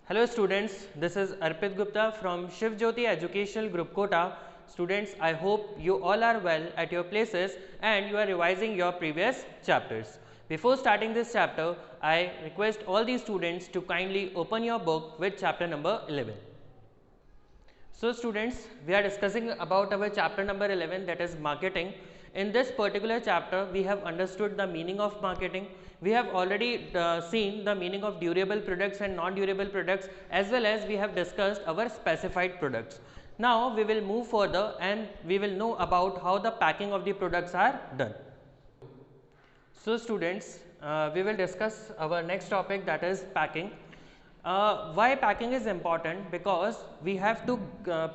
Hello students, this is Arpit Gupta from Shiv Jyoti Educational Group Kota. Students, I hope you all are well at your places and you are revising your previous chapters. Before starting this chapter, I request all the students to kindly open your book with chapter number 11. So students, we are discussing about our chapter number 11, that is marketing. In this particular chapter, we have understood the meaning of marketing. We have already seen the meaning of durable products and non-durable products, as well as we have discussed our specified products. Now we will move further and we will know about how the packing of the products are done. So students, we will discuss our next topic, that is packing. Why packing is important? Because we have to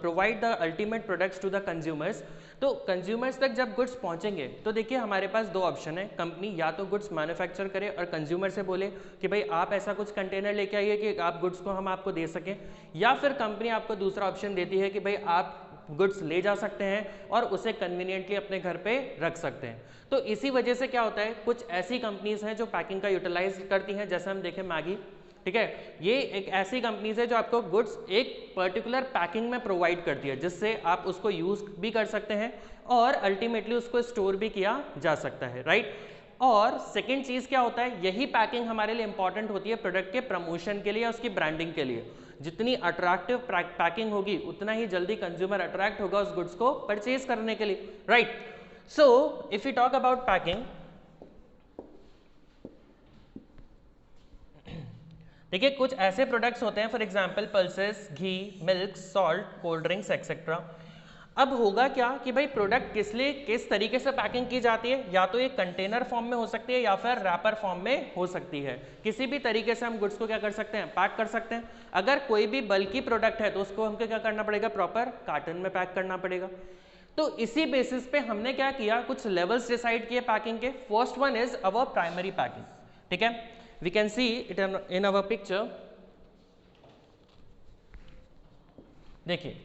provide the ultimate products to the consumers. तो consumers तक जब goods पहुंचेंगे तो देखिए हमारे पास दो option है, company या तो गुड्स मैन्युफैक्चर करे और कंज्यूमर से बोले कि भाई आप ऐसा कुछ कंटेनर लेके आइए कि आप गुड्स को हम आपको दे सकें, या फिर कंपनी आपको दूसरा ऑप्शन देती है कि भाई आप गुड्स ले जा सकते हैं और उसे कन्वीनियंटली अपने घर पे रख सकते हैं। तो इसी वजह से क्या होता है, कुछ ऐसी कंपनीज हैं जो पैकिंग का यूटिलाइज करती हैं, जैसे हम देखें मैगी, ठीक है, ये एक ऐसी कंपनीज है जो आपको गुड्स एक पर्टिकुलर पैकिंग में प्रोवाइड करती है, जिससे आप उसको यूज भी कर सकते हैं और अल्टीमेटली उसको स्टोर भी किया जा सकता है, राइट। और सेकंड चीज क्या होता है, यही पैकिंग हमारे लिए इंपॉर्टेंट होती है प्रोडक्ट के प्रमोशन के लिए या उसकी ब्रांडिंग के लिए। जितनी अट्रैक्टिव पैकिंग होगी उतना ही जल्दी कंज्यूमर अट्रैक्ट होगा उस गुड्स को परचेज करने के लिए, right. So if you talk about packing, देखिए कुछ ऐसे प्रोडक्ट्स होते हैं, for example pulses, ghee, milk, salt, cold drinks etcetera. अब होगा क्या कि भाई प्रोडक्ट किस तरीके से पैकिंग की जाती है, या तो ये कंटेनर फॉर्म में हो सकती है या फिर रैपर फॉर्म में हो सकती है। किसी भी तरीके से हम गुड्स को क्या कर सकते हैं, पैक कर सकते हैं। अगर कोई भी बल्कि प्रोडक्ट है तो उसको हमको क्या करना पड़ेगा, प्रॉपर कार्टन में पैक करना पड़ेगा। तो इसी बेसिस पे हमने क्या किया, कुछ लेवल्स डिसाइड किए पैकिंग के। First one is our primary packing, ठीक है, we can see it in our picture। देखिए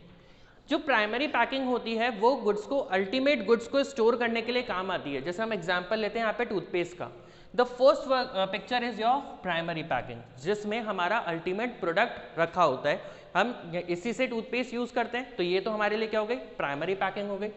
जो प्राइमरी पैकिंग होती है वो गुड्स को, अल्टीमेट गुड्स को स्टोर करने के लिए काम आती है। जैसे हम एग्जांपल लेते हैं यहाँ पे टूथपेस्ट का, the first picture is your primary packing, जिसमें हमारा अल्टीमेट प्रोडक्ट रखा होता है। हम इसी से टूथपेस्ट यूज करते हैं, तो ये तो हमारे लिए क्या हो गई, प्राइमरी पैकिंग हो गई।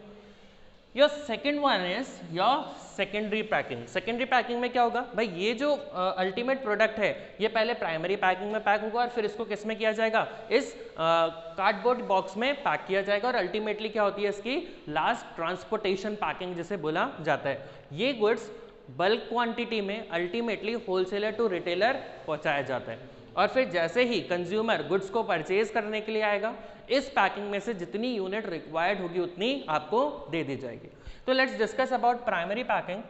Your second one is your secondary packing. Secondary packing में क्या होगा भाई, ये जो अल्टीमेट प्रोडक्ट है ये पहले प्राइमरी पैकिंग में पैक होगा और फिर इसको किस में किया जाएगा, इस कार्डबोर्ड बॉक्स में पैक किया जाएगा और अल्टीमेटली क्या होती है इसकी लास्ट ट्रांसपोर्टेशन पैकिंग जिसे बोला जाता है। ये गुड्स बल्क क्वांटिटी में अल्टीमेटली होलसेलर टू रिटेलर पहुंचाया जाता है और फिर जैसे ही कंज्यूमर गुड्स को परचेज करने के लिए आएगा, इस पैकिंग में से जितनी यूनिट रिक्वायर्ड होगी उतनी आपको दे दी जाएगी। तो let's discuss about primary packing.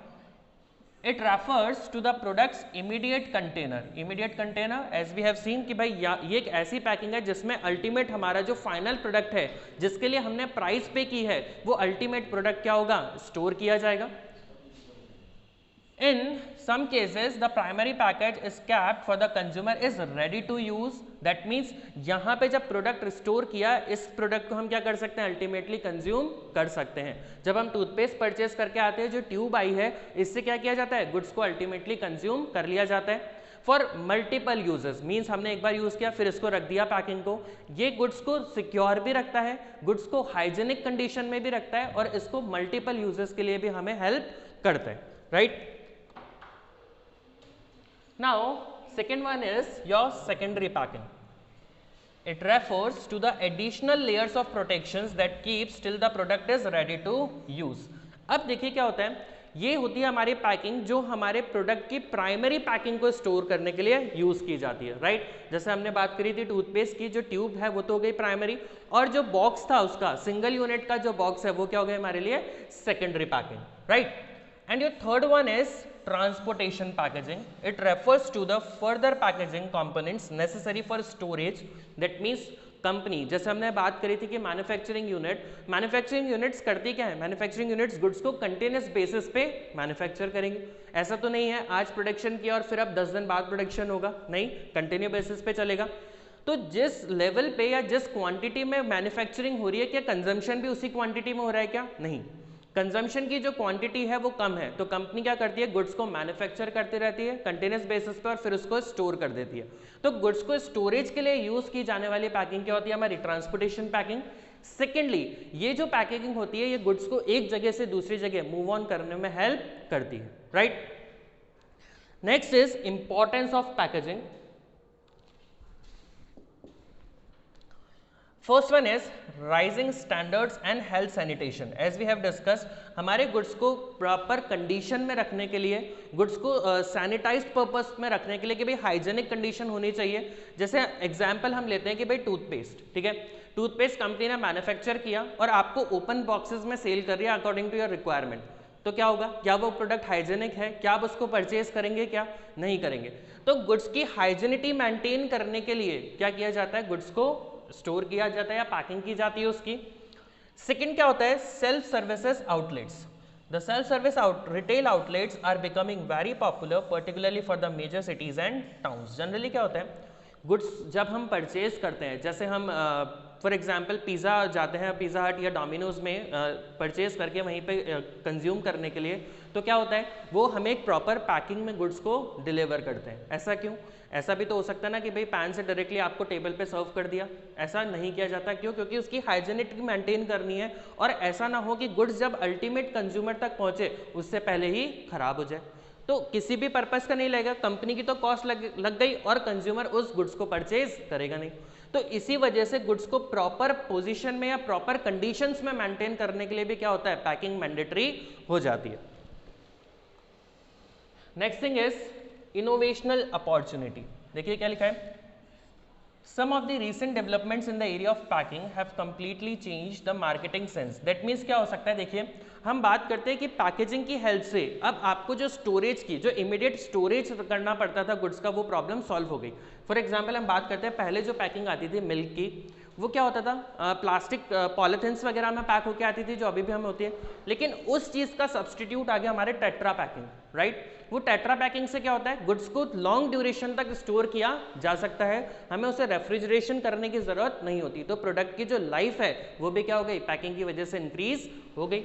It refers to the products immediate container. Immediate container as we have seen कि भाई ये एक ऐसी पैकिंग है जिसमें अल्टीमेट हमारा जो फाइनल प्रोडक्ट है जिसके लिए हमने प्राइस पे की है वो अल्टीमेट प्रोडक्ट क्या होगा, स्टोर किया जाएगा। In some cases, the primary package is kept for the consumer is ready to use. That means यहाँ पे जब प्रोडक्ट स्टोर किया, इस प्रोडक्ट को हम क्या कर सकते हैं, अल्टीमेटली कंज्यूम कर सकते हैं। जब हम टूथपेस्ट परचेज करके आते हैं, जो ट्यूब आई है इससे क्या किया जाता है, गुड्स को अल्टीमेटली कंज्यूम कर लिया जाता है। फॉर मल्टीपल यूजेस मीन्स हमने एक बार यूज किया फिर इसको रख दिया पैकिंग को। ये गुड्स को सिक्योर भी रखता है, गुड्स को हाइजेनिक कंडीशन में भी रखता है और इसको मल्टीपल यूजेस के लिए भी हमें हेल्प करता है, right. Now, second one is your secondary packing. It refers to the additional layers of protections that keeps till the product is ready to use. अब देखिए क्या होता है, ये होती है हमारी पैकिंग जो हमारे प्रोडक्ट की प्राइमरी पैकिंग को स्टोर करने के लिए यूज की जाती है, राइट। जैसे हमने बात करी थी टूथपेस्ट की, जो ट्यूब है वो तो हो गई प्राइमरी, और जो बॉक्स था उसका सिंगल यूनिट का जो बॉक्स है वो क्या हो गया हमारे लिए secondary packing, right. And your third one is transportation packaging. It refers to the further packaging components necessary for storage. That means company, जैसे हमने बात करी थी कि मैन्युफैक्चरिंग यूनिट्स करती क्या है, मैन्युफैक्चरिंग यूनिट्स गुड्स को कंटिन्यूस बेसिस पे मैन्युफैक्चर करेंगे। ऐसा तो नहीं है आज प्रोडक्शन किया और फिर अब 10 दिन बाद प्रोडक्शन होगा, नहीं, कंटिन्यू बेसिस पे चलेगा। तो जिस लेवल पे या जिस क्वांटिटी में मैन्युफैक्चरिंग हो रही है, क्या कंजम्पशन भी उसी क्वांटिटी में हो रहा है क्या, नहीं, कंजम्पशन की जो क्वांटिटी है वो कम है, तो कंपनी क्या करती है, गुड्स को मैन्युफैक्चर करती रहती है कंटिन्यूस बेसिस पे और फिर उसको स्टोर कर देती है। तो गुड्स को स्टोरेज के लिए यूज की जाने वाली पैकिंग क्या होती है, हमारी ट्रांसपोर्टेशन पैकिंग। सेकेंडली, ये जो पैकेजिंग होती है ये गुड्स को एक जगह से दूसरी जगह मूव ऑन करने में हेल्प करती है, right. Next is importance of packaging. First one is rising standards and health sanitation. As we have discussed, हमारे गुड्स को प्रॉपर कंडीशन में रखने के लिए, गुड्स को सैनिटाइज्ड पर्पस में रखने के लिए कि भाई हाइजेनिक कंडीशन होनी चाहिए। जैसे एग्जांपल हम लेते हैं कि भाई टूथपेस्ट, ठीक है, टूथपेस्ट कंपनी ने मैन्युफैक्चर किया और आपको ओपन बॉक्सेस में सेल कर रही है अकॉर्डिंग टू योर रिक्वायरमेंट, तो क्या होगा, क्या वो प्रोडक्ट हाइजेनिक है, क्या आप उसको परचेज करेंगे, क्या नहीं करेंगे। तो गुड्स की हाइजेनिटी मेंटेन करने के लिए क्या किया जाता है, गुड्स को स्टोर किया जाता है या पैकिंग की जाती है उसकी। सेकंड क्या होता है, self services outlets. The self service retail outlets are becoming very popular particularly for the major cities and towns. Generally क्या होता है, गुड्स जब हम परचेज करते हैं, जैसे हम फॉर एग्जांपल पिज़्ज़ा जाते हैं, पिज़्ज़ा हट या डोमिनोज में परचेज करके वहीं पे कंज्यूम करने के लिए, तो क्या होता है, वो हमें एक प्रॉपर पैकिंग में गुड्स को डिलीवर करते हैं। ऐसा क्यों, ऐसा भी तो हो सकता है ना कि भाई पैन से डायरेक्टली आपको टेबल पे सर्व कर दिया, ऐसा नहीं किया जाता। क्यों, क्योंकि उसकी हाइजेनिटी मेंटेन करनी है और ऐसा ना हो कि गुड्स जब अल्टीमेट कंज्यूमर तक पहुंचे उससे पहले ही खराब हो जाए। तो किसी भी पर्पस का नहीं लगेगा, कंपनी की तो कॉस्ट लग गई और कंज्यूमर उस गुड्स को परचेज करेगा नहीं। तो इसी वजह से गुड्स को प्रॉपर पोजीशन में या प्रॉपर कंडीशंस में मेंटेन करने के लिए भी क्या होता है, पैकिंग मैंडेटरी हो जाती है। Next thing is innovational opportunity. देखिए क्या लिखा है, Some of the recent developments in the area of packing have completely changed the marketing sense. That means क्या हो सकता है, देखिए हम बात करते हैं कि पैकेजिंग की हेल्प से अब आपको जो स्टोरेज की, जो इमीडिएट स्टोरेज करना पड़ता था गुड्स का, वो प्रॉब्लम सॉल्व हो गई। फॉर एग्जांपल हम बात करते हैं, पहले जो पैकिंग आती थी मिल्क की, वो क्या होता था, प्लास्टिक पॉलिथिन्स वगैरह में पैक होकर आती थी, जो अभी भी हम होती है, लेकिन उस चीज़ का सब्सटीट्यूट आ गया हमारे टेट्रा पैकिंग, राइट। वो टेट्रा पैकिंग से क्या होता है, गुड्स को लॉन्ग ड्यूरेशन तक स्टोर किया जा सकता है, हमें उसे रेफ्रिजरेशन करने की जरूरत नहीं होती। तो प्रोडक्ट की जो लाइफ है वो भी क्या हो गई, पैकिंग की वजह से इंक्रीज हो गई।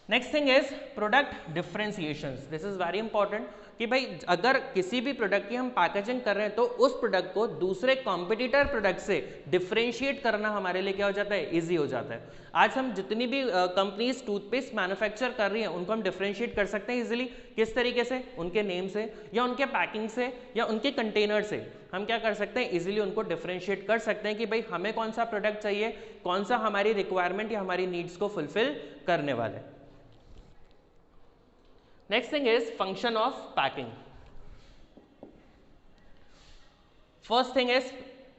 Next thing is product differentiation. This is very important कि भाई अगर किसी भी प्रोडक्ट की हम पैकेजिंग कर रहे हैं तो उस प्रोडक्ट को दूसरे कॉम्पिटिटर प्रोडक्ट से डिफरेंशिएट करना हमारे लिए क्या हो जाता है, इजी हो जाता है। आज हम जितनी भी कंपनीज टूथपेस्ट मैन्युफैक्चर कर रही हैं उनको हम डिफरेंशिएट कर सकते हैं इजीली। किस तरीके से, उनके नेम से या उनके पैकिंग से या उनके कंटेनर से हम क्या कर सकते हैं, इजीली उनको डिफरेंशिएट कर सकते हैं कि भाई हमें कौन सा प्रोडक्ट चाहिए, कौन सा हमारी रिक्वायरमेंट या हमारी नीड्स को फुलफिल करने वाले। Next thing is function of packing. First thing is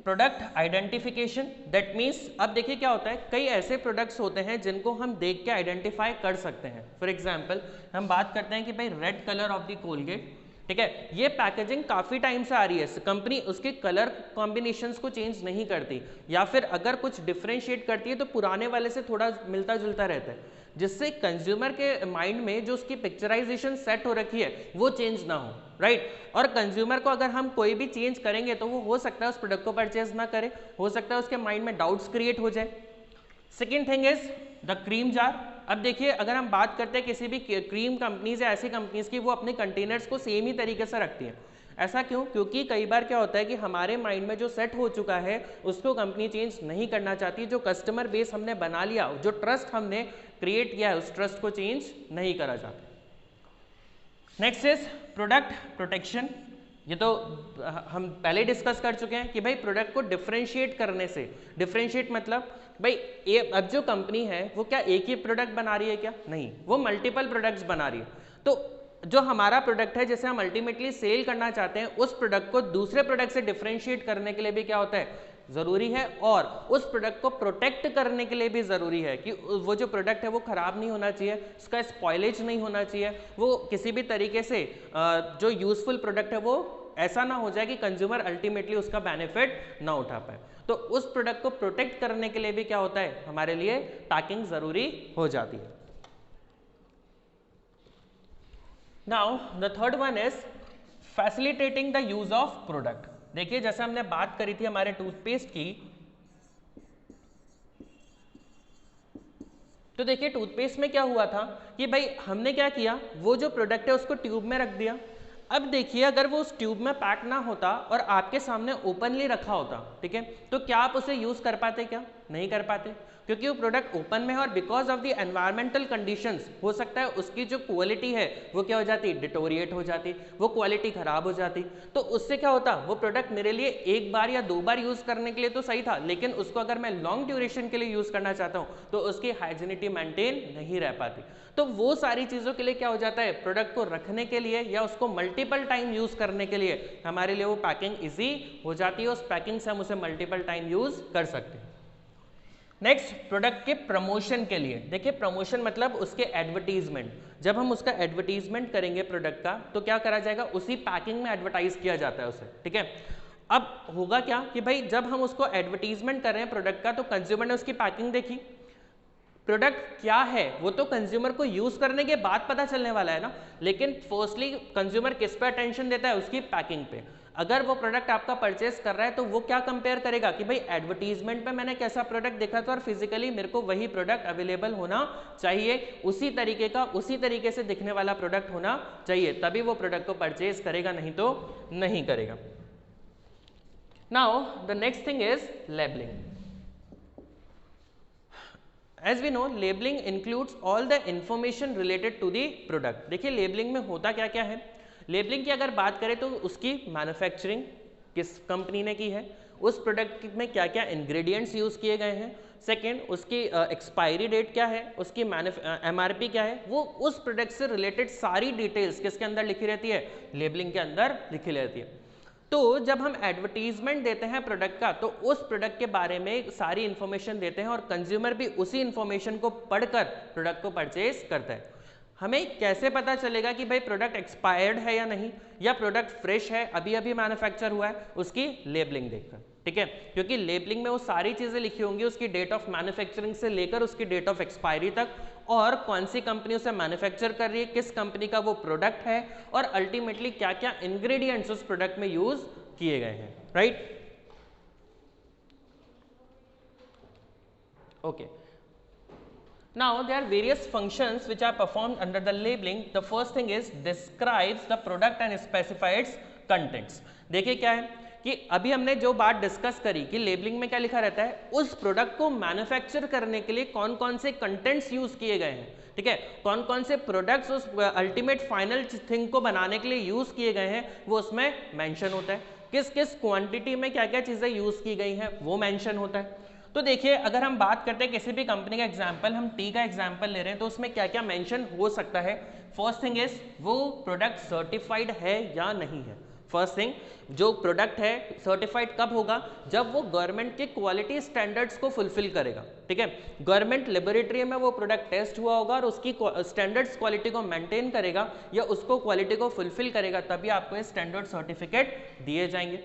product identification. That means अब देखिए क्या होता है, कई ऐसे प्रोडक्ट्स होते हैं जिनको हम देख के आइडेंटिफाई कर सकते हैं। फॉर एग्जांपल हम बात करते हैं कि भाई red colour of the Colgate, ठीक है, ये पैकेजिंग काफ़ी टाइम से आ रही है, कंपनी उसके कलर कॉम्बिनेशंस को चेंज नहीं करती, या फिर अगर कुछ डिफरेंशिएट करती है तो पुराने वाले से थोड़ा मिलता जुलता रहता है, जिससे कंज्यूमर के माइंड में जो उसकी पिक्चराइजेशन सेट हो रखी है वो चेंज ना हो, राइट। और कंज्यूमर को अगर हम कोई भी चेंज करेंगे तो वो हो सकता है उस प्रोडक्ट को परचेज ना करे, हो सकता है उसके माइंड में डाउट्स क्रिएट हो जाए। Second thing is the cream jar. अब देखिए अगर हम बात करते हैं किसी भी क्रीम कंपनीज या ऐसी कंपनीज की, वो अपने कंटेनर्स को सेम ही तरीके से रखती हैं। ऐसा क्यों, क्योंकि कई बार क्या होता है कि हमारे माइंड में जो सेट हो चुका है उसको कंपनी चेंज नहीं करना चाहती, जो कस्टमर बेस हमने बना लिया, जो ट्रस्ट हमने क्रिएट किया है उस ट्रस्ट को चेंज नहीं करा चाहते। Next is product protection. ये तो हम पहले डिस्कस कर चुके हैं कि भाई प्रोडक्ट को डिफरेंशिएट करने से, डिफरेंशिएट मतलब भाई ये अब जो कंपनी है वो क्या एक ही प्रोडक्ट बना रही है क्या, नहीं, वो मल्टीपल प्रोडक्ट्स बना रही है। तो जो हमारा प्रोडक्ट है जिसे हम अल्टीमेटली सेल करना चाहते हैं, उस प्रोडक्ट को दूसरे प्रोडक्ट से डिफरेंशिएट करने के लिए भी क्या होता है, जरूरी है, और उस प्रोडक्ट को प्रोटेक्ट करने के लिए भी जरूरी है कि वो जो प्रोडक्ट है वो खराब नहीं होना चाहिए, उसका स्पॉइलेज नहीं होना चाहिए, वो किसी भी तरीके से जो यूजफुल प्रोडक्ट है वो ऐसा ना हो जाए कि कंज्यूमर अल्टीमेटली उसका बेनिफिट ना उठा पाए। तो उस प्रोडक्ट को प्रोटेक्ट करने के लिए भी क्या होता है, हमारे लिए पैकिंग जरूरी हो जाती है। Now the third one is facilitating the use of product. देखिए जैसे हमने बात करी थी हमारे टूथपेस्ट की, तो देखिए टूथपेस्ट में क्या हुआ था कि भाई हमने क्या किया, वो जो प्रोडक्ट है उसको ट्यूब में रख दिया। अब देखिए अगर वो उस ट्यूब में पैक ना होता और आपके सामने ओपनली रखा होता, ठीक है, तो क्या आप उसे यूज कर पाते? क्या नहीं कर पाते, क्योंकि वो प्रोडक्ट ओपन में है और because of the environmental conditions हो सकता है उसकी जो क्वालिटी है वो क्या हो जाती, डिटोरिएट हो जाती, वो क्वालिटी खराब हो जाती। तो उससे क्या होता, वो प्रोडक्ट मेरे लिए एक बार या दो बार यूज करने के लिए तो सही था, लेकिन उसको अगर मैं लॉन्ग ड्यूरेशन के लिए यूज करना चाहता हूँ तो उसकी हाइजीनिटी मेंटेन नहीं रह पाती। तो वो सारी चीज़ों के लिए क्या हो जाता है, प्रोडक्ट को रखने के लिए या उसको मल्टीपल टाइम यूज करने के लिए हमारे लिए वो पैकिंग इजी हो जाती है, उस पैकिंग से हम उसे मल्टीपल टाइम यूज कर सकते हैं। नेक्स्ट, प्रोडक्ट के प्रमोशन के लिए, देखिए प्रमोशन मतलब उसके एडवर्टीजमेंट। जब हम उसका एडवर्टीजमेंट करेंगे प्रोडक्ट का तो क्या करा जाएगा, उसी पैकिंग में एडवर्टाइज किया जाता है उसे, ठीक है। अब होगा क्या कि भाई जब हम उसको एडवर्टीजमेंट कर रहे हैं प्रोडक्ट का तो कंज्यूमर ने उसकी पैकिंग देखी, प्रोडक्ट क्या है वो तो कंज्यूमर को यूज करने के बाद पता चलने वाला है ना, लेकिन फर्स्टली कंज्यूमर किस पे अटेंशन देता है, उसकी पैकिंग पे। अगर वो प्रोडक्ट आपका परचेस कर रहा है तो वो क्या कंपेयर करेगा कि भाई एडवर्टीजमेंट पे मैंने कैसा प्रोडक्ट देखा था और फिजिकली मेरे को वही प्रोडक्ट अवेलेबल होना चाहिए, उसी तरीके का उसी तरीके से दिखने वाला प्रोडक्ट होना चाहिए, तभी वो प्रोडक्ट को परचेस करेगा, नहीं तो नहीं करेगा। Now the next thing is labelling. As we know, labeling includes all the information related to the product। देखिए लेबलिंग में होता क्या क्या है, लेबलिंग की अगर बात करें तो उसकी मैन्युफैक्चरिंग किस कंपनी ने की है, उस प्रोडक्ट में क्या क्या इंग्रेडिएंट्स यूज किए गए हैं, सेकेंड उसकी एक्सपायरी डेट क्या है, उसकी MRP क्या है, वो उस प्रोडक्ट से रिलेटेड सारी डिटेल्स किसके अंदर लिखी रहती है, लेबलिंग के अंदर लिखी रहती है। तो जब हम एडवर्टीजमेंट देते हैं प्रोडक्ट का तो उस प्रोडक्ट के बारे में सारी इंफॉर्मेशन देते हैं और कंज्यूमर भी उसी इंफॉर्मेशन को पढ़कर प्रोडक्ट को परचेज करता है। हमें कैसे पता चलेगा कि भाई प्रोडक्ट एक्सपायर्ड है या नहीं, या प्रोडक्ट फ्रेश है अभी अभी मैन्युफैक्चर हुआ है, उसकी लेबलिंग देखकर, ठीक है, क्योंकि लेबलिंग में वो सारी चीजें लिखी होंगी, उसकी डेट ऑफ मैन्युफैक्चरिंग से लेकर उसकी डेट ऑफ एक्सपायरी तक, और कौन सी कंपनी उसे मैन्युफैक्चर कर रही है, किस कंपनी का वो प्रोडक्ट है, और अल्टीमेटली क्या क्या इंग्रेडिएंट्स उस प्रोडक्ट में यूज किए गए हैं, right. Okay, now there are various functions which are performed under the labeling। the first thing is describes the product and specifies contents। देखिए क्या है कि अभी हमने जो बात डिस्कस करी कि लेबलिंग में क्या लिखा रहता है, उस प्रोडक्ट को मैन्युफैक्चर करने के लिए कौन कौन से कंटेंट्स यूज किए गए हैं, ठीक है, कौन कौन से प्रोडक्ट्स उस अल्टीमेट फाइनल थिंग को बनाने के लिए यूज किए गए हैं वो उसमें मेंशन होता है, किस किस क्वांटिटी में क्या क्या चीजें यूज की गई हैं वो मेंशन होता है। तो देखिए अगर हम बात करते हैं किसी भी कंपनी का एग्जांपल, हम टी का एग्जांपल ले रहे हैं तो उसमें क्या क्या मेंशन हो सकता है। फर्स्ट थिंग इज वो प्रोडक्ट सर्टिफाइड है या नहीं है। फर्स्ट थिंग, जो प्रोडक्ट है सर्टिफाइड कब होगा, जब वो गवर्नमेंट के क्वालिटी स्टैंडर्ड्स को फुलफिल करेगा, ठीक है, गवर्नमेंट लेबोरेटरी में वो प्रोडक्ट टेस्ट हुआ होगा और उसकी स्टैंडर्ड्स क्वालिटी को मेंटेन करेगा या उसको क्वालिटी को फुलफिल करेगा, तभी आपको ये स्टैंडर्ड सर्टिफिकेट दिए जाएंगे।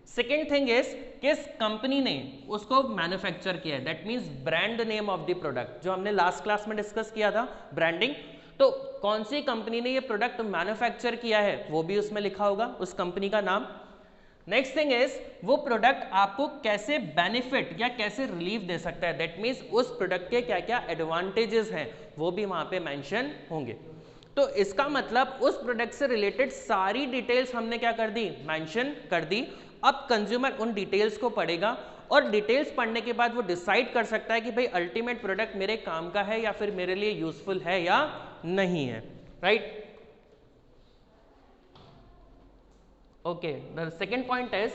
सेकेंड थिंग इज किस कंपनी ने उसको मैन्युफैक्चर किया है, that means brand name of the product, जो हमने लास्ट क्लास में डिस्कस किया था ब्रांडिंग, तो कौन सी कंपनी ने ये प्रोडक्ट मैन्युफैक्चर किया है वो भी उसमें लिखा होगा, उस कंपनी का नाम। नेक्स्ट थिंग इज वो प्रोडक्ट आपको कैसे बेनिफिट या कैसे रिलीफ दे सकता है, दैट मीन्स उस प्रोडक्ट के क्या क्या एडवांटेजेस हैं वो भी वहां पे मेंशन होंगे। तो इसका मतलब उस प्रोडक्ट से रिलेटेड सारी डिटेल्स हमने क्या कर दी, मेंशन कर दी। अब कंज्यूमर उन डिटेल्स को पढ़ेगा और डिटेल्स पढ़ने के बाद वो डिसाइड कर सकता है कि भाई अल्टीमेट प्रोडक्ट मेरे काम का है या फिर मेरे लिए यूजफुल है या नहीं है, right. Okay, the second point is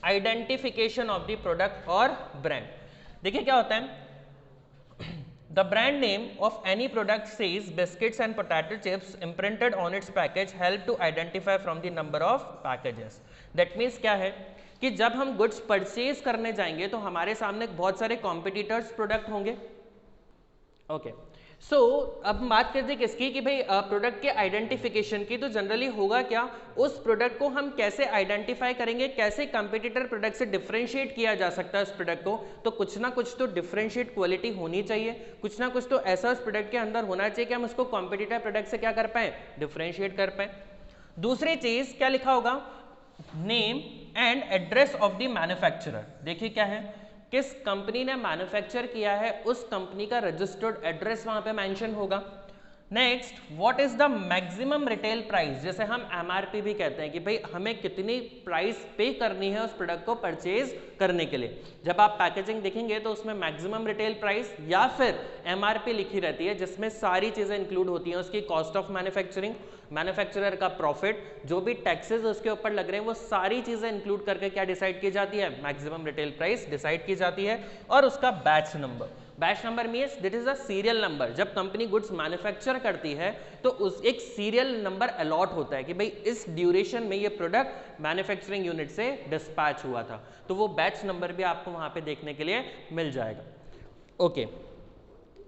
identification of the product और ब्रांड। देखिए क्या होता है, the brand name of any product says biscuits and potato chips imprinted on its package help to identify from the number of packages। that means क्या है कि जब हम गुड्स परचेज करने जाएंगे तो हमारे सामने बहुत सारे कॉम्पिटिटर्स प्रोडक्ट होंगे। ओके, सो अब बात करते हैं किसकी कि भाई प्रोडक्ट के आइडेंटिफिकेशन की। तो जनरली होगा क्या, उस प्रोडक्ट को हम कैसे आइडेंटिफाई करेंगे, कैसे कंपटीटर प्रोडक्ट से डिफरेंशिएट किया जा सकता है उस प्रोडक्ट को, तो कुछ ना कुछ तो डिफरेंशिएट क्वालिटी होनी चाहिए, कुछ ना कुछ तो ऐसा उस प्रोडक्ट के अंदर होना चाहिए कि हम उसको कंपटीटर प्रोडक्ट से क्या कर पाए, डिफरेंशिएट कर पाए। दूसरी चीज क्या लिखा होगा, name and address of the manufacturer. देखिए क्या है किस कंपनी ने मैन्युफैक्चर किया है उस कंपनी का रजिस्टर्ड एड्रेस वहां पे मेंशन होगा। Next, what is the maximum retail price, जैसे हम एमआरपी भी कहते हैं कि भाई हमें कितनी प्राइस पे करनी है उस प्रोडक्ट को परचेज करने के लिए। जब आप पैकेजिंग देखेंगे तो उसमें मैक्सिमम रिटेल प्राइस या फिर एमआरपी लिखी रहती है, जिसमें सारी चीजें इंक्लूड होती हैं, उसकी कॉस्ट ऑफ मैन्युफैक्चरिंग, मैन्युफैक्चरर का प्रॉफिट, जो भी टैक्सेस उसके ऊपर लग रहे हैं, वो सारी चीजें इंक्लूड करके क्या डिसाइड की जाती है, मैक्सिमम रिटेल प्राइस डिसाइड की जाती है। और उसका batch number, batch number means that is a serial number. जब कंपनी गुड्स मैन्युफैक्चर करती है तो उस एक सीरियल नंबर अलॉट होता है कि भाई इस ड्यूरेशन में ये प्रोडक्ट मैन्युफैक्चरिंग यूनिट से डिस्पैच हुआ था, तो वो बैच नंबर भी आपको वहां पे देखने के लिए मिल जाएगा। Okay,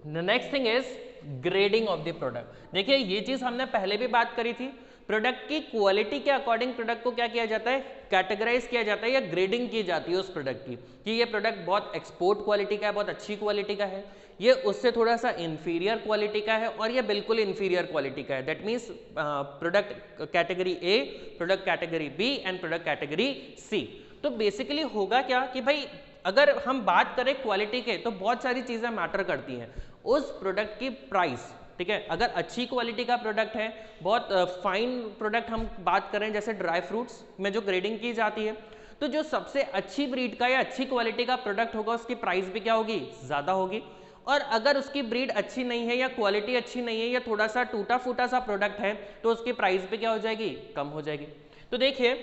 the next thing is grading of the product. देखिए ये चीज हमने पहले भी बात करी थी, प्रोडक्ट की क्वालिटी के अकॉर्डिंग प्रोडक्ट को क्या किया जाता है, कैटेगराइज किया जाता है या ग्रेडिंग की जाती है उस प्रोडक्ट की, कि ये प्रोडक्ट बहुत एक्सपोर्ट क्वालिटी का है, बहुत अच्छी क्वालिटी का है, ये उससे थोड़ा सा इंफीरियर क्वालिटी का है, और ये बिल्कुल इंफीरियर क्वालिटी का है। That means product category A, product category B and product category C. तो बेसिकली होगा क्या कि भाई अगर हम बात करें क्वालिटी के तो बहुत सारी चीजें मैटर करती हैं। उस प्रोडक्ट की प्राइस, ठीक है, अगर अच्छी क्वालिटी का प्रोडक्ट है, बहुत फाइन प्रोडक्ट हम बात करें जैसे ड्राई फ्रूट्स में जो ग्रेडिंग की जाती है, तो जो सबसे अच्छी ब्रीड का या अच्छी क्वालिटी का प्रोडक्ट होगा उसकी प्राइस भी क्या होगी, ज़्यादा होगी। और अगर उसकी ब्रीड अच्छी नहीं है या क्वालिटी अच्छी नहीं है या थोड़ा सा टूटा फूटा सा प्रोडक्ट है तो उसकी प्राइस भी क्या हो जाएगी, कम हो जाएगी। तो देखिए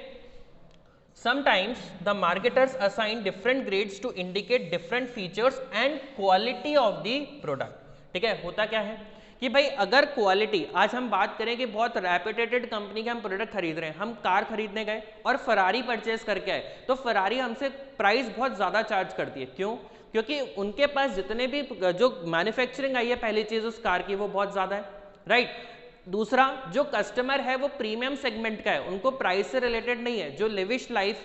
sometimes the marketers assign different grades to indicate different features and quality of the product। ठीक है, होता क्या है कि भाई अगर क्वालिटी, आज हम बात करें कि बहुत रेप्यूटेड कंपनी के हम प्रोडक्ट खरीद रहे हैं, हम कार खरीदने गए और फरारी परचेस करके आए, तो फरारी हमसे प्राइस बहुत ज़्यादा चार्ज करती है। क्यों? क्योंकि उनके पास जितने भी जो मैन्युफैक्चरिंग आई है पहली चीज़ उस कार की वो बहुत ज़्यादा है, राइट। दूसरा, जो कस्टमर है वो प्रीमियम सेगमेंट का है, उनको प्राइस से रिलेटेड नहीं है, जो लिविश लाइफ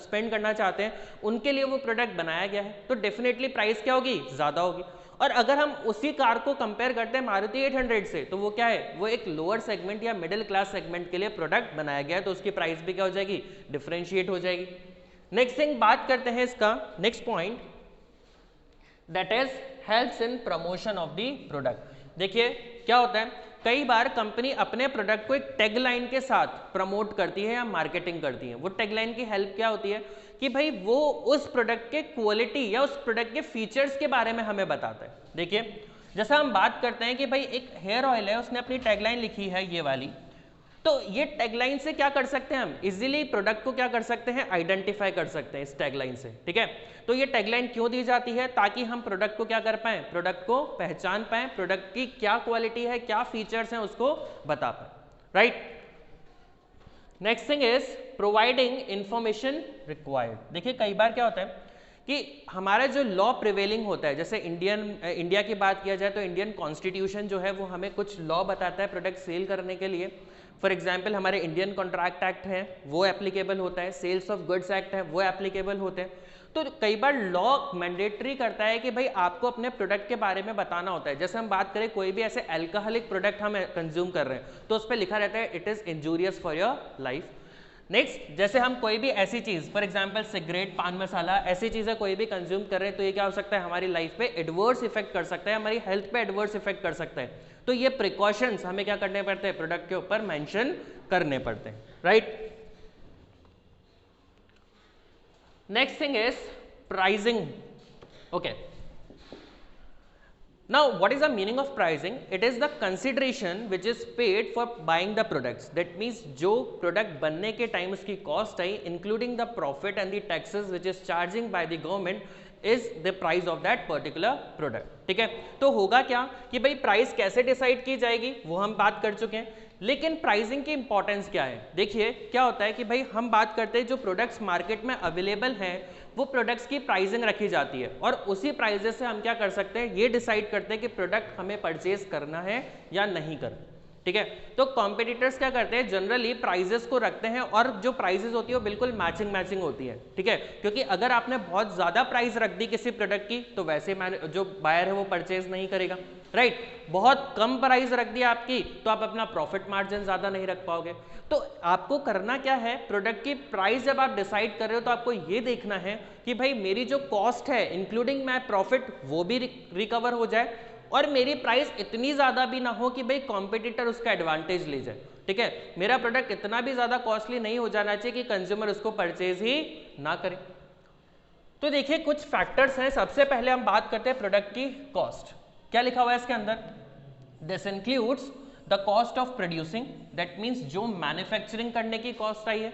स्पेंड करना चाहते हैं उनके लिए वो प्रोडक्ट बनाया गया है, तो डेफिनेटली प्राइस क्या होगी, ज़्यादा होगी। और अगर हम उसी कार को कंपेयर करते हैं मारुति 800 से, तो वो क्या है, वो एक लोअर सेगमेंट या मिडिल क्लास सेगमेंट के लिए प्रोडक्ट बनाया गया है, तो उसकी प्राइस भी क्या हो जाएगी, डिफरेंशिएट हो जाएगी। नेक्स्ट थिंग बात करते हैं इसका next point, that is helps in promotion of the product. देखिए क्या होता है, कई बार कंपनी अपने प्रोडक्ट को एक टैगलाइन के साथ प्रमोट करती है या मार्केटिंग करती है। वो टैगलाइन की हेल्प क्या होती है कि भाई वो उस प्रोडक्ट के क्वालिटी या उस प्रोडक्ट के फीचर्स के बारे में हमें बताता है। देखिए जैसा हम बात करते हैं कि भाई एक हेयर ऑयल है, उसने अपनी टैगलाइन लिखी है ये वाली, तो ये टैगलाइन से क्या कर सकते हैं, हम इजीली प्रोडक्ट को क्या कर सकते हैं, आइडेंटिफाई कर सकते हैं इस टैगलाइन से। ठीक है, तो ये टैगलाइन क्यों दी जाती है, ताकि हम प्रोडक्ट को क्या कर पाएं, प्रोडक्ट को पहचान पाएं, प्रोडक्ट की क्या क्वालिटी है, क्या फीचर्स हैं उसको बता पाएं, right. Next thing is providing information required. देखिए कई बार क्या होता है कि हमारा जो लॉ प्रिवेलिंग होता है, जैसे इंडिया की बात किया जाए तो इंडियन कॉन्स्टिट्यूशन जो है वो हमें कुछ लॉ बताता है प्रोडक्ट सेल करने के लिए। फॉर एग्जाम्पल हमारे इंडियन कॉन्ट्रैक्ट एक्ट है वो एप्लीकेबल होता है, सेल्स ऑफ गुड्स एक्ट है वो एप्लीकेबल होते हैं। तो कई बार लॉ मैंडेटरी करता है कि भाई आपको अपने प्रोडक्ट के बारे में बताना होता है। जैसे हम बात करें कोई भी ऐसे अल्कोहलिक प्रोडक्ट हम कंज्यूम कर रहे हैं तो उस पर लिखा रहता है it is injurious for your life. Next, जैसे हम कोई भी ऐसी चीज फॉर एग्जांपल सिगरेट, पान मसाला, ऐसी चीजें कोई भी कंज्यूम कर रहे हैं तो ये क्या हो सकता है, हमारी लाइफ पे एडवर्स इफेक्ट कर सकता है, हमारी हेल्थ पे एडवर्स इफेक्ट कर सकता है। तो ये प्रिकॉशंस हमें क्या करने पड़ते हैं, प्रोडक्ट के ऊपर मेंशन करने पड़ते हैं, right. Next thing is pricing. Okay, now what is the meaning of pricing? It is the consideration which is paid for buying the products. That means जो product बनने के टाइम उसकी cost I including the profit and the taxes which is charging by the government is the price of that particular product. ठीक है, तो होगा क्या कि भाई प्राइस कैसे डिसाइड की जाएगी वो हम बात कर चुके हैं, लेकिन प्राइसिंग की इंपॉर्टेंस क्या है। देखिए क्या होता है कि भाई हम बात करते हैं जो प्रोडक्ट्स मार्केट में अवेलेबल हैं वो प्रोडक्ट्स की प्राइसिंग रखी जाती है और उसी प्राइजेस से हम क्या कर सकते हैं, ये डिसाइड करते हैं कि प्रोडक्ट हमें परचेज करना है या नहीं करना। ठीक है। तो कॉम्पिटिटर्स क्या करते हैं, जनरली प्राइजेस को रखते हैं और जो प्राइजेस होती है वो बिल्कुल मैचिंग होती है, ठीक है, क्योंकि अगर आपने बहुत ज्यादा प्राइस रख दी किसी प्रोडक्ट की तो वैसे जो बायर है वो परचेज नहीं करेगा, राइट। बहुत कम प्राइस रख दी आपकी तो आप अपना प्रॉफिट मार्जिन ज्यादा नहीं रख पाओगे। तो आपको करना क्या है, प्रोडक्ट की प्राइस जब आप डिसाइड कर रहे हो तो आपको ये देखना है कि भाई मेरी जो कॉस्ट है इंक्लूडिंग माय प्रॉफिट वो भी रिकवर हो जाए और मेरी प्राइस इतनी ज्यादा भी ना हो कि भाई कॉम्पिटिटर उसका एडवांटेज ले जाए, ठीक है। मेरा प्रोडक्ट इतना भी ज्यादा कॉस्टली नहीं हो जाना चाहिए कि कंज्यूमर उसको परचेज ही ना करे। तो देखिए कुछ फैक्टर्स हैं। सबसे पहले हम बात करते हैं प्रोडक्ट की कॉस्ट। क्या लिखा हुआ है इसके अंदर, this includes the cost of producing, that means जो मैन्युफैक्चरिंग करने की कॉस्ट आई है,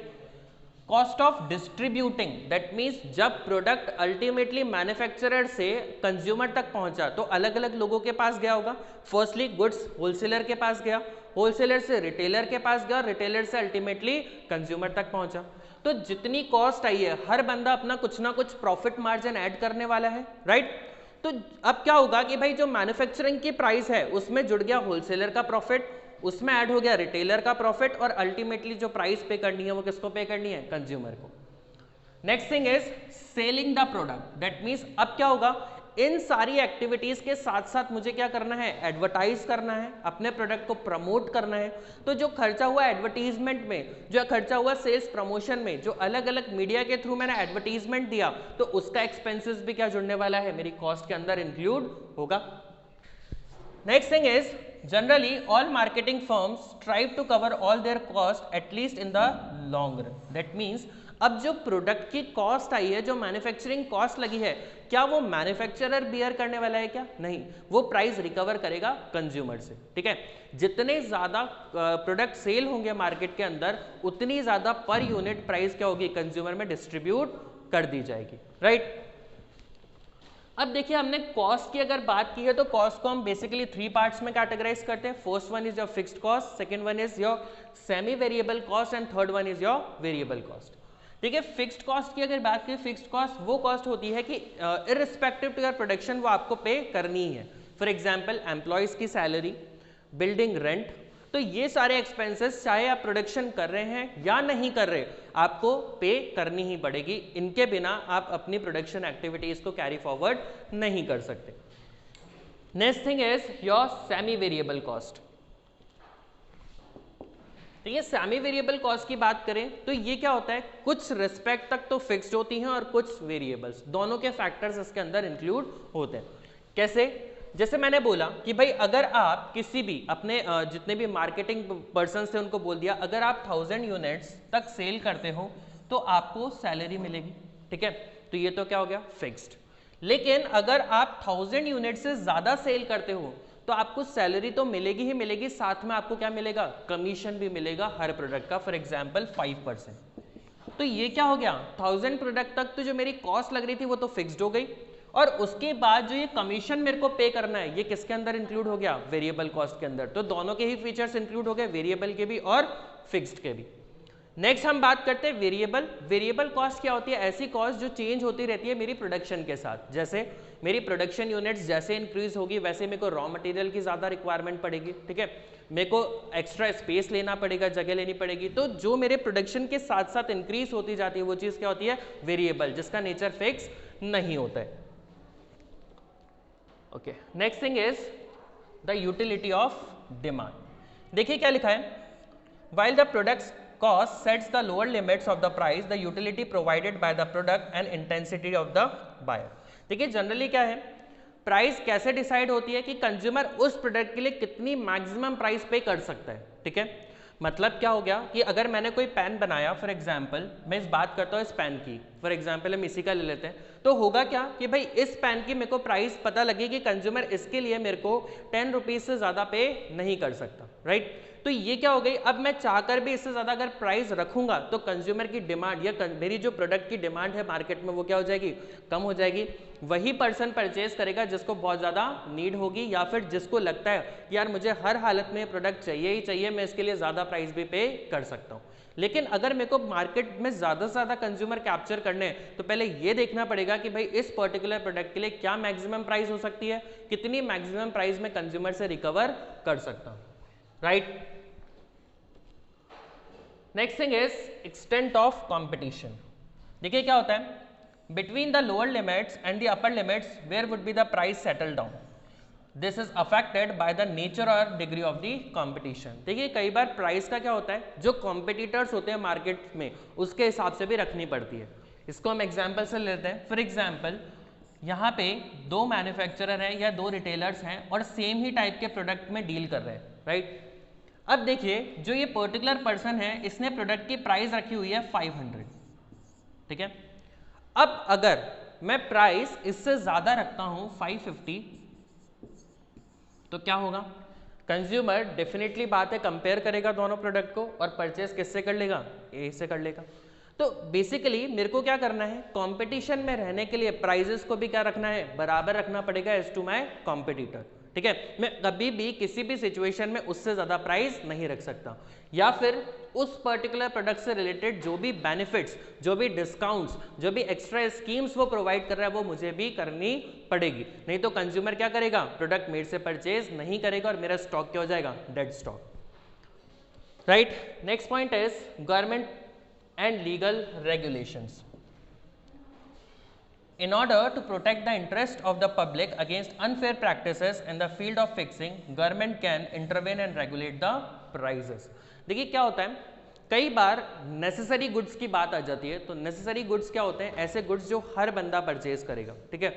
cost of distributing, that means जब प्रोडक्ट अल्टीमेटली मैन्युफैक्चरर से कंज्यूमर तक पहुंचा तो अलग अलग लोगों के पास गया होगा। फर्स्टली गुड्स होलसेलर के पास गया, होलसेलर से रिटेलर के पास गया, रिटेलर से अल्टीमेटली कंज्यूमर तक पहुंचा। तो जितनी कॉस्ट आई है हर बंदा अपना कुछ ना कुछ प्रॉफिट मार्जिन ऐड करने वाला है, राइट। तो अब क्या होगा कि भाई जो मैन्युफैक्चरिंग की प्राइस है उसमें जुड़ गया होलसेलर का प्रॉफिट, उसमें ऐड हो गया रिटेलर का प्रॉफिट और अल्टीमेटली जो प्राइस पे करनी है वो किसको पे करनी है, कंज्यूमर को। Next thing is selling the product, that means अब क्या होगा, इन सारी एक्टिविटीज के साथ साथ मुझे क्या करना है, एडवर्टाइज करना है, अपने प्रोडक्ट को प्रमोट करना है। तो जो खर्चा हुआ एडवर्टीजमेंट में, जो खर्चा हुआ सेल्स प्रमोशन में, जो अलग अलग मीडिया के थ्रू मैंने एडवर्टीजमेंट दिया तो उसका एक्सपेंसेस भी क्या जुड़ने वाला है, मेरी कॉस्ट के अंदर इंक्लूड होगा। Next thing is generally all marketing firms strive to cover all their cost at least in the long run, that means अब जो प्रोडक्ट की कॉस्ट आई है, जो मैन्युफैक्चरिंग कॉस्ट लगी है, क्या वो मैन्युफैक्चरर बियर करने वाला है क्या, नहीं, वो प्राइस रिकवर करेगा कंज्यूमर से, ठीक है। जितने ज्यादा प्रोडक्ट सेल होंगे मार्केट के अंदर उतनी ज्यादा पर यूनिट प्राइस क्या होगी, कंज्यूमर में डिस्ट्रीब्यूट कर दी जाएगी, राइट। अब देखिए हमने कॉस्ट की अगर बात की है तो कॉस्ट को हम बेसिकली 3 पार्ट्स में कैटेगराइज करते हैं। First one is your fixed cost, second one is your semi variable cost and third one is your variable cost, ठीक है। फिक्स्ड कॉस्ट की अगर बात करें, फिक्स्ड कॉस्ट वो कॉस्ट होती है कि इररिस्पेक्टिव टू योर प्रोडक्शन वो आपको पे करनी ही है। फॉर एग्जांपल एम्प्लॉयज की सैलरी, बिल्डिंग रेंट, तो ये सारे एक्सपेंसेस चाहे आप प्रोडक्शन कर रहे हैं या नहीं कर रहे आपको पे करनी ही पड़ेगी। इनके बिना आप अपनी प्रोडक्शन एक्टिविटीज को कैरी फॉरवर्ड नहीं कर सकते। Next thing is your semi variable cost. तो ये सेमी वेरिएबल कॉस्ट की बात करें तो ये क्या होता है, कुछ रिस्पेक्ट तक तो फिक्स्ड होती हैं और कुछ वेरिएबल्स, दोनों के फैक्टर्स इसके अंदर इंक्लूड होते हैं। कैसे, जैसे मैंने बोला कि भाई अगर आप किसी भी अपने जितने भी मार्केटिंग पर्सन थे उनको बोल दिया अगर आप 1000 यूनिट्स तक सेल करते हो तो आपको सैलरी मिलेगी, ठीक है, तो ये तो क्या हो गया, फिक्स्ड। लेकिन अगर आप 1000 यूनिट से ज्यादा सेल करते हो तो आपको सैलरी तो मिलेगी ही मिलेगी, साथ में आपको क्या मिलेगा, कमीशन भी मिलेगा हर प्रोडक्ट का, फॉर एग्जाम्पल 5%। तो ये क्या हो गया, 1000 प्रोडक्ट तक तो जो मेरी कॉस्ट लग रही थी वो तो फिक्स्ड हो गई और उसके बाद जो ये कमीशन मेरे को पे करना है ये किसके अंदर इंक्लूड हो गया, वेरिएबल कॉस्ट के अंदर। तो दोनों के ही फीचर्स इंक्लूड हो गए, वेरिएबल के भी और फिक्स्ड के भी। नेक्स्ट हम बात करते हैं वेरिएबल। वेरिएबल कॉस्ट क्या होती है, ऐसी कॉस्ट जो चेंज होती रहती है मेरी प्रोडक्शन के साथ। जैसे मेरी प्रोडक्शन यूनिट्स जैसे इंक्रीज होगी वैसे मेरे को रॉ मटेरियल की ज़्यादा रिक्वायरमेंट पड़ेगी, ठीक है, मेरे को एक्स्ट्रा स्पेस लेना पड़ेगा, जगह लेनी पड़ेगी। तो जो मेरे प्रोडक्शन के साथ साथ इंक्रीज होती जाती है वो चीज़ क्या होती है, वेरिएबल, जिसका नेचर फिक्स नहीं होता है। Okay, next thing is the utility of demand. देखिए क्या लिखा है, while the product's cost sets the lower limits of the price, the utility provided by the product and intensity of the buyer। देखिए generally क्या है, price कैसे decide होती है कि कंज्यूमर उस प्रोडक्ट के लिए कितनी मैक्सिमम प्राइस पे कर सकता है, ठीक है। मतलब क्या हो गया कि अगर मैंने कोई पेन बनाया, फॉर एग्जांपल मैं इस बात करता हूँ इस पेन की, फॉर एग्जांपल हम इसी का ले लेते हैं, तो होगा क्या कि भाई इस पेन की मेरे को प्राइस पता लगे कि कंज्यूमर इसके लिए मेरे को 10 रुपीज से ज़्यादा पे नहीं कर सकता, राइट। तो ये क्या हो गई, अब मैं चाहकर भी इससे ज़्यादा अगर प्राइस रखूंगा तो कंज्यूमर की डिमांड या मेरी जो प्रोडक्ट की डिमांड है मार्केट में वो क्या हो जाएगी, कम हो जाएगी। वही पर्सन परचेज करेगा जिसको बहुत ज़्यादा नीड होगी या फिर जिसको लगता है कि यार मुझे हर हालत में प्रोडक्ट चाहिए ही चाहिए, मैं इसके लिए ज़्यादा प्राइस भी पे कर सकता हूँ। लेकिन अगर मेरे को मार्केट में ज़्यादा से ज़्यादा कंज्यूमर कैप्चर करने तो पहले ये देखना पड़ेगा कि भाई इस पर्टिकुलर प्रोडक्ट के लिए क्या मैक्सिमम प्राइस हो सकती है, कितनी मैक्सिमम प्राइस में कंज्यूमर से रिकवर कर सकता हूँ। Right. Next thing is extent of competition. देखिए क्या होता है, between the lower limits and the upper limits where would be the price settle down, this is affected by the nature और डिग्री ऑफ द कंपटीशन। देखिए कई बार price का क्या होता है, जो कॉम्पिटिटर्स होते हैं मार्केट में उसके हिसाब से भी रखनी पड़ती है। इसको हम एग्जाम्पल से लेते हैं। फॉर एग्जाम्पल यहाँ पे दो मैन्युफैक्चरर हैं या दो रिटेलर्स हैं और सेम ही टाइप के प्रोडक्ट में डील कर रहे हैं, राइट। अब देखिए जो ये पर्टिकुलर पर्सन है इसने प्रोडक्ट की प्राइस रखी हुई है 500, ठीक है। अब अगर मैं प्राइस इससे ज्यादा रखता हूं 550, तो क्या होगा, कंज्यूमर डेफिनेटली बात है कंपेयर करेगा दोनों प्रोडक्ट को और परचेस किससे कर लेगा, ए से कर लेगा। तो बेसिकली मेरे को क्या करना है, कंपटीशन में रहने के लिए प्राइजेस को भी क्या रखना है, बराबर रखना पड़ेगा एज टू माय कॉम्पिटिटर, ठीक है। मैं कभी भी किसी भी सिचुएशन में उससे ज्यादा प्राइस नहीं रख सकता, या फिर उस पर्टिकुलर प्रोडक्ट से रिलेटेड जो भी बेनिफिट्स, जो भी डिस्काउंट्स, जो भी एक्स्ट्रा स्कीम्स वो प्रोवाइड कर रहा है वो मुझे भी करनी पड़ेगी। नहीं तो कंज्यूमर क्या करेगा, प्रोडक्ट मेरे से परचेज नहीं करेगा और मेरा स्टॉक क्या हो जाएगा, dead stock, right. Next point is government and legal regulations. In order to protect the interest of the public against unfair practices in the field of fixing, government can intervene and regulate the prices. देखिए क्या होता है, कई बार necessary goods की बात आ जाती है। तो नेसेसरी गुड्स क्या होते हैं, ऐसे गुड्स जो हर बंदा परचेज करेगा, ठीक है।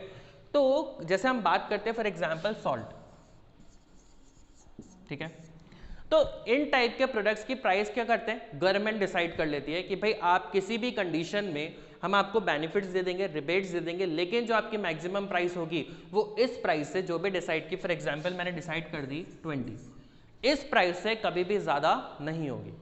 तो जैसे हम बात करते हैं फॉर एग्जांपल सॉल्ट, ठीक है। तो इन टाइप के प्रोडक्ट्स की प्राइस क्या करते हैं, गवर्नमेंट डिसाइड कर लेती है कि भाई आप किसी भी कंडीशन में हम आपको बेनिफिट्स दे देंगे, रिबेट्स दे देंगे, लेकिन जो आपकी मैक्सिमम प्राइस होगी वो इस प्राइस से जो भी डिसाइड की, फॉर एग्जांपल मैंने डिसाइड कर दी 20, इस प्राइस से कभी भी ज़्यादा नहीं होगी।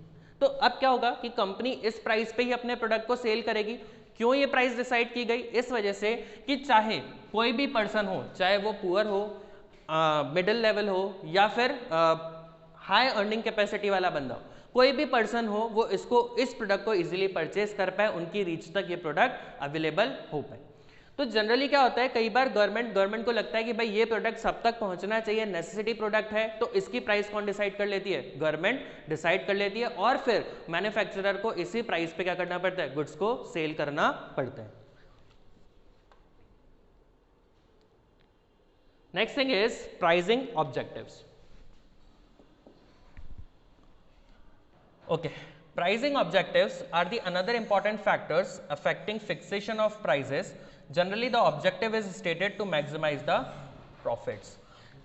तो अब क्या होगा कि कंपनी इस प्राइस पे ही अपने प्रोडक्ट को सेल करेगी। क्यों ये प्राइस डिसाइड की गई, इस वजह से कि चाहे कोई भी पर्सन हो, चाहे वो पुअर हो, मिडिल लेवल हो या फिर हाई अर्निंग कैपेसिटी वाला बंदा, कोई भी पर्सन हो, वो इस प्रोडक्ट को इजीली परचेज कर पाए, उनकी रीच तक ये प्रोडक्ट अवेलेबल हो पाए। तो जनरली क्या होता है, कई बार गवर्नमेंट को लगता है कि भाई ये प्रोडक्ट सब तक पहुंचना चाहिए, नेसेसिटी प्रोडक्ट है, तो इसकी प्राइस कौन डिसाइड कर लेती है, गवर्नमेंट डिसाइड कर लेती है, और फिर मैन्युफैक्चरर को इसी प्राइस पे क्या करना पड़ता है, गुड्स को सेल करना पड़ता है। Next thing is pricing objectives. Okay, pricing objectives are the another important factors affecting fixation of prices. Generally, the objective is stated to maximize the profits.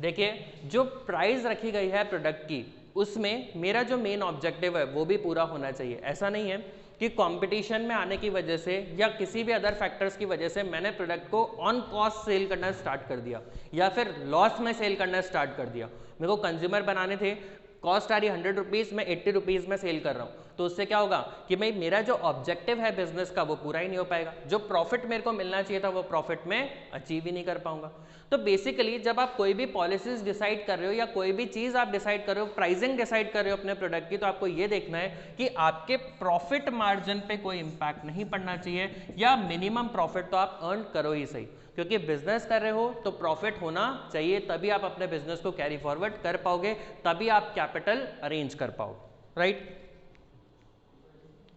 देखिए जो प्राइस रखी गई है प्रोडक्ट की, उसमें मेरा जो मेन ऑब्जेक्टिव है वो भी पूरा होना चाहिए। ऐसा नहीं है कि कंपटीशन में आने की वजह से या किसी भी अदर फैक्टर्स की वजह से मैंने प्रोडक्ट को ऑन कॉस्ट सेल करना स्टार्ट कर दिया या फिर लॉस में सेल करना स्टार्ट कर दिया। मेरे को कंज्यूमर बनाने थे, कॉस्ट आ रही 100 रुपीज़, मैं 80 रुपीज़ में सेल कर रहा हूँ, तो उससे क्या होगा कि भाई मेरा जो ऑब्जेक्टिव है बिजनेस का वो पूरा ही नहीं हो पाएगा। जो प्रॉफिट मेरे को मिलना चाहिए था वो प्रॉफिट में अचीव ही नहीं कर पाऊंगा। तो बेसिकली जब आप कोई भी पॉलिसीज डिसाइड कर रहे हो या कोई भी चीज़ आप डिसाइड कर रहे हो, प्राइसिंग डिसाइड कर रहे हो अपने प्रोडक्ट की, तो आपको ये देखना है कि आपके प्रॉफिट मार्जिन पे कोई इंपैक्ट नहीं पड़ना चाहिए, या मिनिमम प्रॉफिट तो आप अर्न करो ही सही, क्योंकि बिजनेस कर रहे हो तो प्रॉफिट होना चाहिए, तभी आप अपने बिजनेस को कैरी फॉरवर्ड कर पाओगे, तभी आप कैपिटल अरेंज कर पाओगे, राइट।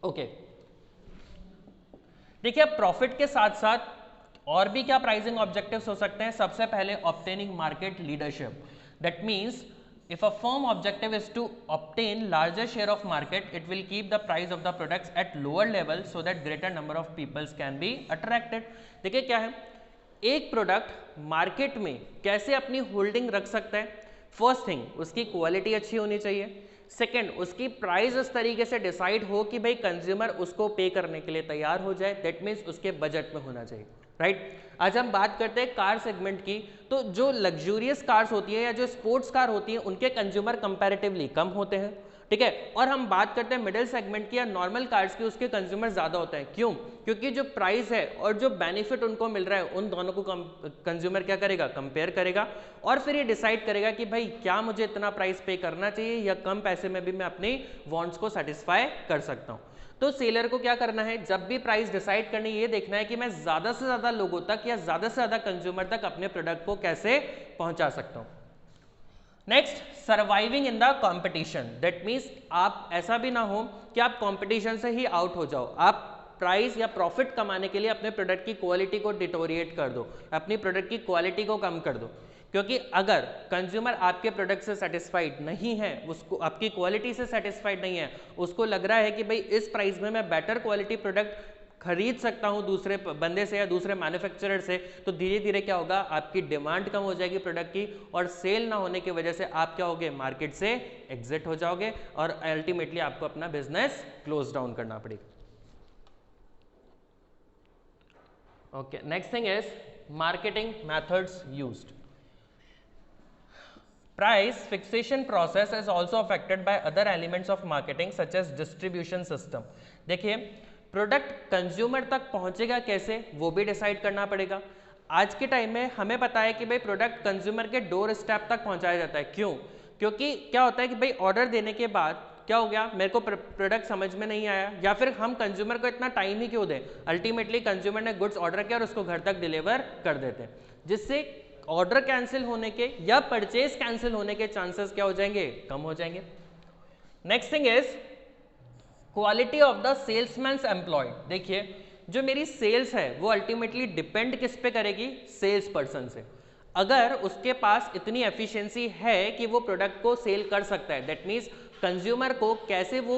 ओके, देखिए अब प्रॉफिट के साथ साथ और भी क्या प्राइसिंग ऑब्जेक्टिव्स हो सकते हैं। सबसे पहले obtaining market leadership, that means if a firm objective is to obtain larger share of market, it will keep the price of the products at lower level so that greater number of people can be attracted. देखिए क्या है, एक product market में कैसे अपनी holding रख सकता है। फर्स्ट थिंग, उसकी क्वालिटी अच्छी होनी चाहिए। सेकंड, उसकी प्राइस इस तरीके से डिसाइड हो कि भाई कंज्यूमर उसको पे करने के लिए तैयार हो जाए, दैट मीन्स उसके बजट में होना चाहिए, राइट। आज हम बात करते हैं कार सेगमेंट की, तो जो लग्जूरियस कार्स होती है या जो स्पोर्ट्स कार होती है उनके कंज्यूमर कंपैरेटिवली कम होते हैं, ठीक है। और हम बात करते हैं मिडिल सेगमेंट की या नॉर्मल कार्स की, उसके कंज्यूमर ज्यादा होते हैं। क्यों? क्योंकि जो प्राइस है और जो बेनिफिट उनको मिल रहा है उन दोनों को कंज्यूमर क्या करेगा, कंपेयर करेगा, और फिर ये डिसाइड करेगा कि भाई क्या मुझे इतना प्राइस पे करना चाहिए या कम पैसे में भी मैं अपनी वांट्स को सेटिस्फाई कर सकता हूँ। तो सेलर को क्या करना है, जब भी प्राइस डिसाइड करनी, ये देखना है कि मैं ज्यादा से ज्यादा लोगों तक या ज्यादा से ज्यादा कंज्यूमर तक अपने प्रोडक्ट को कैसे पहुंचा सकता हूं। Next, surviving in the competition, that means आप ऐसा भी ना हो कि आप कंपटीशन से ही आउट हो जाओ, आप प्राइस या प्रॉफिट कमाने के लिए अपने प्रोडक्ट की क्वालिटी को डिटोरिएट कर दो, अपनी प्रोडक्ट की क्वालिटी को कम कर दो, क्योंकि अगर कंज्यूमर आपके प्रोडक्ट से सेटिस्फाइड नहीं है, उसको आपकी क्वालिटी से सेटिस्फाइड नहीं है, उसको लग रहा है कि भाई इस प्राइस में मैं बेटर क्वालिटी प्रोडक्ट खरीद सकता हूं दूसरे बंदे से या दूसरे मैन्युफैक्चरर से, तो धीरे धीरे क्या होगा, आपकी डिमांड कम हो जाएगी प्रोडक्ट की, और सेल ना होने की वजह से आप क्या होगे, मार्केट से एग्जिट हो जाओगे और अल्टीमेटली आपको अपना बिजनेस क्लोज डाउन करना पड़ेगा। Okay, next thing is marketing methods used. Price fixation process is also affected by other elements of marketing such as distribution system. देखिए, प्रोडक्ट कंज्यूमर तक पहुंचेगा कैसे वो भी डिसाइड करना पड़ेगा। आज के टाइम में हमें पता है कि भाई प्रोडक्ट कंज्यूमर के डोर स्टेप तक पहुंचाया जाता है, क्यों? क्योंकि क्या होता है कि भाई ऑर्डर देने के बाद क्या हो गया, मेरे को प्रोडक्ट समझ में नहीं आया, या फिर हम कंज्यूमर को इतना टाइम ही क्यों दें, अल्टीमेटली कंज्यूमर ने गुड्स ऑर्डर किया और उसको घर तक डिलीवर कर देते हैं, जिससे ऑर्डर कैंसिल होने के या परचेज कैंसिल होने के चांसेस क्या हो जाएंगे, कम हो जाएंगे। Next thing is quality of the salesmans employed. देखिए, जो मेरी सेल्स है वो अल्टीमेटली डिपेंड किस पे करेगी, सेल्स पर्सन से। अगर उसके पास इतनी एफिशिएंसी है कि वो प्रोडक्ट को सेल कर सकता है, दैट मीन्स कंज्यूमर को कैसे वो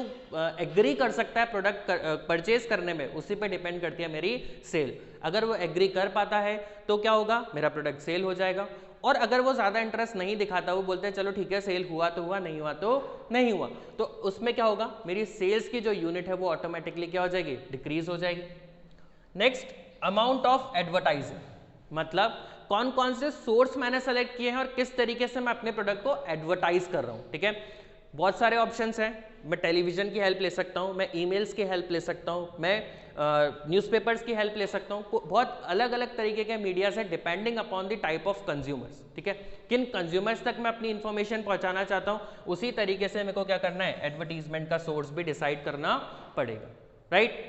एग्री कर सकता है प्रोडक्ट परचेज करने में, उसी पे डिपेंड करती है मेरी सेल। अगर वो एग्री कर पाता है तो क्या होगा, मेरा प्रोडक्ट सेल हो जाएगा, और अगर वो ज़्यादा इंटरेस्ट नहीं दिखाता, वो बोलते हैं चलो ठीक है सेल हुआ तो हुआ, नहीं हुआ तो नहीं हुआ, तो उसमें क्या होगा, मेरी सेल्स की जो यूनिट है वो ऑटोमेटिकली क्या हो जाएगी, डिक्रीज हो जाएगी। नेक्स्ट, अमाउंट ऑफ एडवर्टाइजिंग, मतलब कौन कौन से सोर्स मैंने सेलेक्ट किए हैं और किस तरीके से मैं अपने प्रोडक्ट को एडवर्टाइज कर रहा हूँ। ठीक है, बहुत सारे ऑप्शंस हैं, मैं टेलीविजन की हेल्प ले सकता हूँ, मैं ईमेल्स की हेल्प ले सकता हूँ, मैं न्यूज़पेपर्स की हेल्प ले सकता हूँ, बहुत अलग अलग तरीके के मीडिया से, depending upon the type of consumers. ठीक है, किन कंज्यूमर्स तक मैं अपनी इंफॉर्मेशन पहुँचाना चाहता हूँ, उसी तरीके से मेरे को क्या करना है, एडवर्टीजमेंट का सोर्स भी डिसाइड करना पड़ेगा, राइट।